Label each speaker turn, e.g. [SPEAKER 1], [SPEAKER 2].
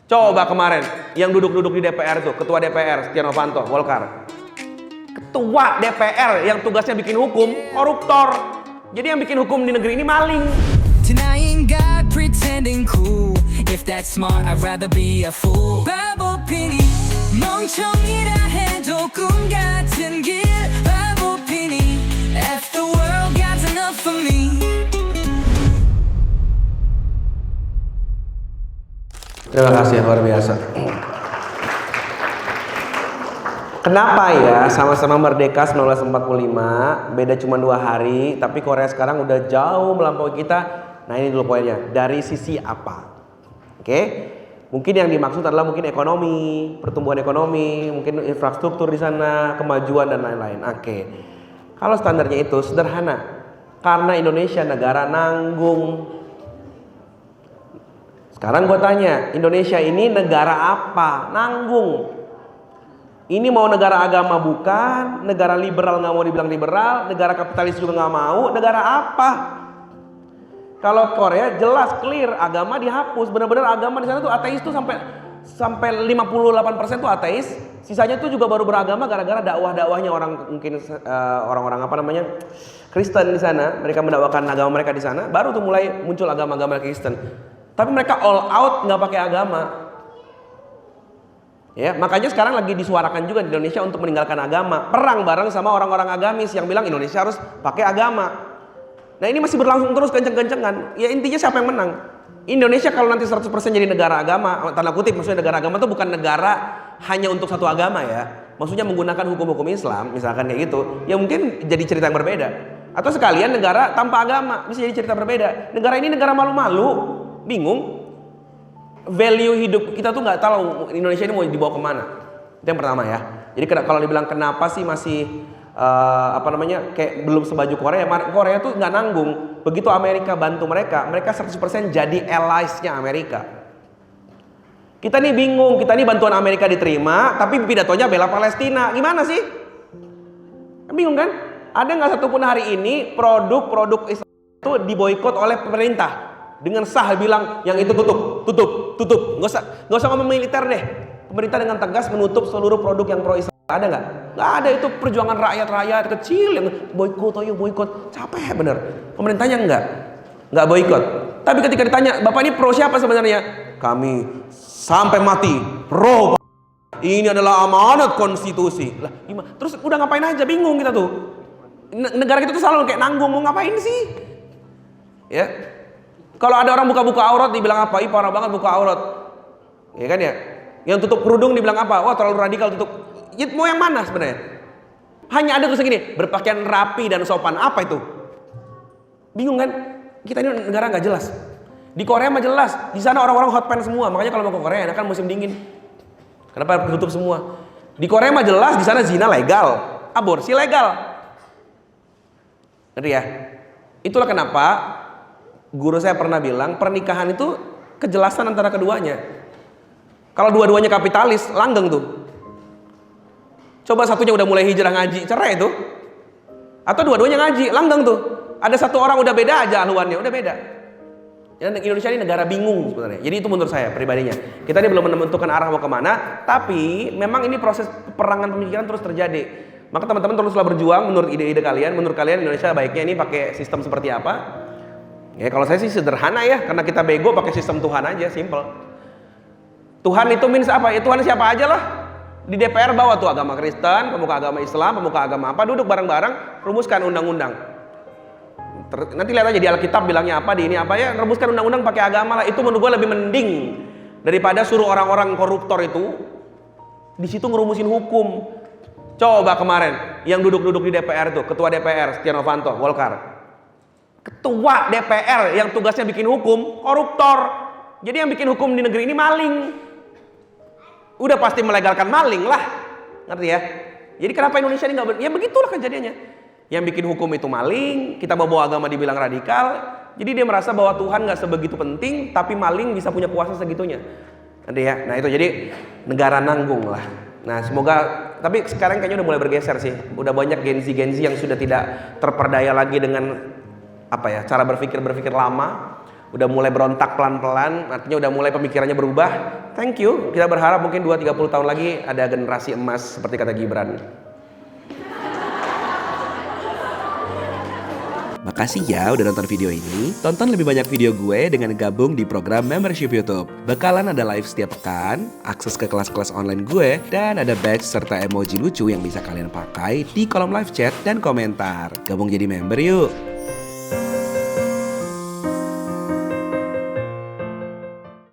[SPEAKER 1] Coba kemarin yang duduk-duduk di DPR tuh, ketua DPR Setia Novanto, Golkar. Ketua DPR yang tugasnya bikin hukum, koruptor. Jadi yang bikin hukum di negeri ini maling.
[SPEAKER 2] Denying God, pretending cool. If that's smart, I'd rather be a fool. 바보피니, 멍청이라 해도 꿈 같은 길. 바보피니, F the world, God's enough for me.
[SPEAKER 1] Terima kasih, luar biasa. Kenapa ya sama-sama merdeka 1945, beda cuma 2 hari, tapi Korea sekarang udah jauh melampaui kita. Nah ini dulu poinnya, dari sisi apa? Oke, mungkin yang dimaksud adalah mungkin ekonomi, pertumbuhan ekonomi, mungkin infrastruktur di sana, kemajuan dan lain-lain. Oke, kalau standarnya itu sederhana, karena Indonesia negara nanggung. Sekarang gue tanya, Indonesia ini negara apa? Nanggung. Ini mau negara agama bukan, negara liberal nggak mau dibilang liberal, negara kapitalis juga nggak mau, negara apa? Kalau Korea jelas clear, agama dihapus, benar-benar agama di sana tuh ateis tuh sampai 58% tuh ateis, sisanya tuh juga baru beragama gara-gara dakwah-dakwahnya orang mungkin orang-orang apa namanya Kristen di sana, mereka mendakwakan agama mereka di sana, baru tuh mulai muncul agama-agama Kristen. Tapi mereka all out nggak pakai agama. Ya, makanya sekarang lagi disuarakan juga di Indonesia untuk meninggalkan agama. Perang bareng sama orang-orang agamis yang bilang Indonesia harus pakai agama. Nah ini masih berlangsung terus kenceng-kencengan. Ya intinya siapa yang menang? Indonesia kalau nanti 100% jadi negara agama, tanda kutip maksudnya negara agama itu bukan negara hanya untuk satu agama ya. Maksudnya menggunakan hukum-hukum Islam, misalkan kayak gitu. Ya mungkin jadi cerita yang berbeda. Atau sekalian negara tanpa agama, bisa jadi cerita berbeda. Negara ini negara malu-malu, bingung. Value hidup kita tuh nggak tahu Indonesia ini mau dibawa kemana. Itu yang pertama ya. Jadi kalau dibilang kenapa sih masih kayak belum sebaju Korea. Korea tuh nggak nanggung. Begitu Amerika bantu mereka 100% jadi allies-nya Amerika. Kita nih bingung, kita nih bantuan Amerika diterima, tapi pidatonya bela Palestina. Gimana sih? Bingung kan? Ada nggak satupun hari ini produk-produk Islam itu diboikot oleh pemerintah? Dengan sah bilang yang itu tutup. Nggak usah ngomong militer deh. Pemerintah dengan tegas menutup seluruh produk yang pro Islam. Ada nggak? Nggak ada. Itu perjuangan rakyat kecil yang boikot. Capek bener. Pemerintahnya nggak boikot. Tapi ketika ditanya, Bapak ini pro siapa sebenarnya? Kami sampai mati pro. Ini adalah amanat konstitusi. Lah, gimana? Terus udah ngapain aja? Bingung kita tuh. Negara kita tuh selalu kayak nanggung, mau ngapain sih? Ya. Kalau ada orang buka-buka aurat dibilang apa? Ih parah banget buka aurat. Ya kan ya? Yang tutup kerudung dibilang apa? Wah terlalu radikal tutup. Ya, mau yang mana sebenarnya? Hanya ada tuh segini, berpakaian rapi dan sopan. Apa itu? Bingung kan? Kita ini negara nggak jelas. Di Korea mah jelas. Di sana orang-orang hot pants semua. Makanya kalau mau ke Korea kan musim dingin. Kenapa tutup semua? Di Korea mah jelas, di sana zina legal, aborsi legal. Ngerti ya? Itulah kenapa guru saya pernah bilang pernikahan itu kejelasan antara keduanya. Kalau dua-duanya kapitalis, langgeng tuh. Coba satunya udah mulai hijrah ngaji, cerai tuh. Atau dua-duanya ngaji, langgeng tuh. Ada satu orang udah beda aja haluannya, udah beda. Ya, Indonesia ini negara bingung sebenarnya. Jadi itu menurut saya pribadinya. Kita ini belum menentukan arah mau kemana, tapi memang ini proses perangan pemikiran terus terjadi. Maka teman-teman teruslah berjuang menurut ide-ide kalian. Menurut kalian Indonesia baiknya ini pakai sistem seperti apa? Ya kalau saya sih sederhana ya, karena kita bego pakai sistem Tuhan aja, simple. Tuhan itu means apa? Ya Tuhan siapa aja lah. Di DPR bawa tuh agama Kristen, pemuka agama Islam, pemuka agama apa, duduk bareng-bareng, rumuskan undang-undang. Nanti lihat aja di Alkitab bilangnya apa, di ini apa ya, rumuskan undang-undang pakai agama lah. Itu menurut gue lebih mending daripada suruh orang-orang koruptor itu di situ ngerumusin hukum. Coba kemarin yang duduk-duduk di DPR tuh, ketua DPR Setia Novanto, Golkar. Ketua DPR yang tugasnya bikin hukum, koruptor. Jadi yang bikin hukum di negeri ini maling. Udah pasti melegalkan maling lah. Ngerti ya? Jadi kenapa Indonesia ini ya begitulah kejadiannya. Yang bikin hukum itu maling, kita bawa agama dibilang radikal. Jadi dia merasa bahwa Tuhan gak sebegitu penting, tapi maling bisa punya kuasa segitunya. Ngerti ya? Nah itu jadi negara nanggung lah. Nah semoga, tapi sekarang kayaknya udah mulai bergeser sih. Udah banyak Gen Z yang sudah tidak terperdaya lagi dengan apa ya, cara berpikir lama. udah mulai berontak pelan-pelan, artinya udah mulai pemikirannya berubah. Thank you. Kita berharap mungkin 2-30 tahun lagi ada generasi emas seperti kata Gibran. Makasih ya udah nonton video ini. Tonton lebih banyak video gue dengan gabung di program membership YouTube. Bakalan ada live setiap pekan, akses ke kelas-kelas online gue, dan ada badge serta emoji lucu yang bisa kalian pakai di kolom live chat dan komentar. Gabung jadi member yuk!